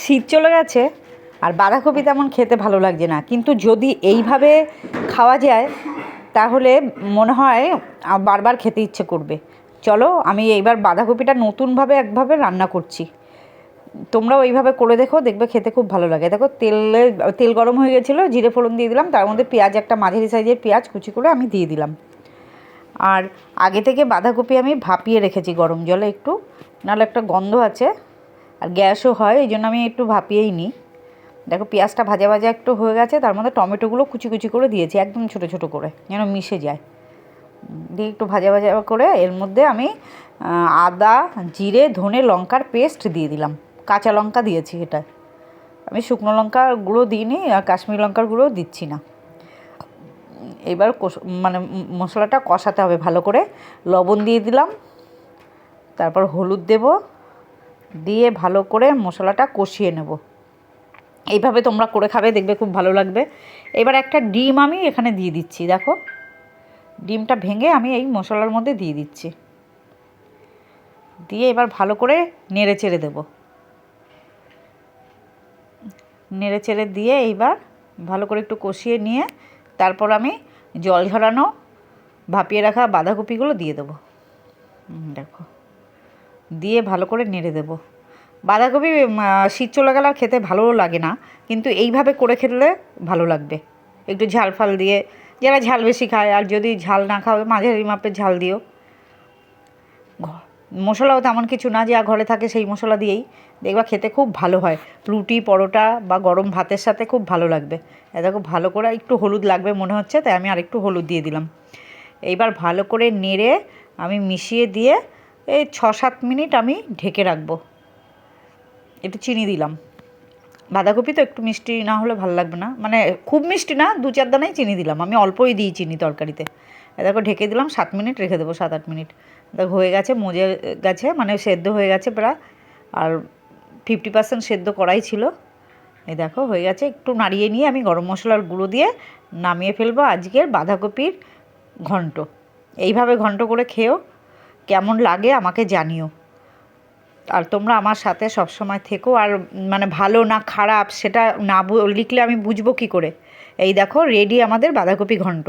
শীত চলে গেছে আর বাঁধাকপি তেমন খেতে ভালো লাগছে না, কিন্তু যদি এইভাবে খাওয়া যায় তাহলে মনে হয় বারবার খেতে ইচ্ছে করবে। চলো আমি এইবার বাঁধাকপিটা নতুনভাবে একভাবে রান্না করছি, তোমরাও এইভাবে করে দেখো, দেখবে খেতে খুব ভালো লাগে। দেখো তেল গরম হয়ে গেছিলো, জিরে ফোড়ন দিয়ে দিলাম, তার মধ্যে পেঁয়াজ, একটা মাঝারি সাইজের পেঁয়াজ কুচি করে আমি দিয়ে দিলাম। আর আগে থেকে বাঁধাকপি আমি ভাপিয়ে রেখেছি গরম জলে একটু, নাহলে একটা গন্ধ আছে আর গ্যাসও হয়, এই জন্য আমি একটু ভাপিয়েই নিই। দেখো পেঁয়াজটা ভাজা ভাজা একটু হয়ে গেছে, তার মধ্যে টমেটোগুলো কুচি কুচি করে দিয়েছি একদম ছোটো ছোটো করে, যেন মিশে যায়। দিয়ে একটু ভাজা ভাজা করে এর মধ্যে আমি আদা, জিরে, ধনে, লঙ্কার পেস্ট দিয়ে দিলাম, কাঁচা লঙ্কা দিয়েছি, এটা আমি শুকনো লঙ্কার গুঁড়ো দিইনি আর কাশ্মীরি লঙ্কার গুঁড়োও দিচ্ছি না। এবার মানে মশলাটা কষাতে হবে ভালো করে, লবণ দিয়ে দিলাম, তারপর হলুদ দেব, দিয়ে ভালো করে মশলাটা কষিয়ে নেব। এইভাবে তোমরা করে খাবে, দেখবে খুব ভালো লাগবে। এবার একটা ডিম আমি এখানে দিয়ে দিচ্ছি, দেখো ডিমটা ভেঙে আমি এই মশলার মধ্যে দিয়ে দিচ্ছি, দিয়ে এবার ভালো করে নেড়ে চেড়ে দেবো। নেড়ে চেড়ে দিয়ে এইবার ভালো করে একটু কষিয়ে নিয়ে তারপর আমি জল ঝরানো ভাপিয়ে রাখা বাঁধাকপিগুলো দিয়ে দেবো। দেখো দিয়ে ভালো করে নেড়ে দেবো। বাঁধাকপি শীত চলে গেলে আর খেতে ভালোও লাগে না, কিন্তু এইভাবে করে খেলে ভালো লাগবে, একটু ঝাল ফাল দিয়ে, যারা ঝাল বেশি খায়, আর যদি ঝাল না খাবে মাঝারি মাপের ঝাল দিও। মশলাও তেমন কিছু না, যা ঘরে থাকে সেই মশলা দিয়েই দেখবা খেতে খুব ভালো হয়, রুটি, পরোটা বা গরম ভাতের সাথে খুব ভালো লাগবে। দেখো ভালো করে একটু হলুদ লাগবে মনে হচ্ছে, তাই আমি আরেকটু হলুদ দিয়ে দিলাম। এইবার ভালো করে নেড়ে আমি মিশিয়ে দিয়ে এই 6-7 মিনিট আমি ঢেকে রাখবো। একটু চিনি দিলাম, বাঁধাকপি তো একটু মিষ্টি না হলে ভালো লাগবে না, মানে খুব মিষ্টি না, 2-4 দানাই চিনি দিলাম, আমি অল্পই দিই চিনি তরকারিতে। দেখো ঢেকে দিলাম, 7 মিনিট রেখে দেবো, 7-8 মিনিট। দেখো হয়ে গেছে, মজে গেছে, মানে সেদ্ধ হয়ে গেছে প্রায়, আর 50% সেদ্ধ করাই ছিল। এই দেখো হয়ে গেছে, একটু নাড়িয়ে নিয়ে আমি গরম মশলার গুঁড়ো দিয়ে নামিয়ে ফেলবো আজকের বাঁধাকপির ঘন্ট। এইভাবে ঘন্ট করে খেও, কেমন লাগে আমাকে জানিও। আর তোমরা আমার সাথে সবসময় থেকো, আর মানে ভালো না খারাপ সেটা না লিখলে আমি বুঝবো কী করে। এই দেখো রেডি আমাদের বাঁধাকপি ঘন্ট।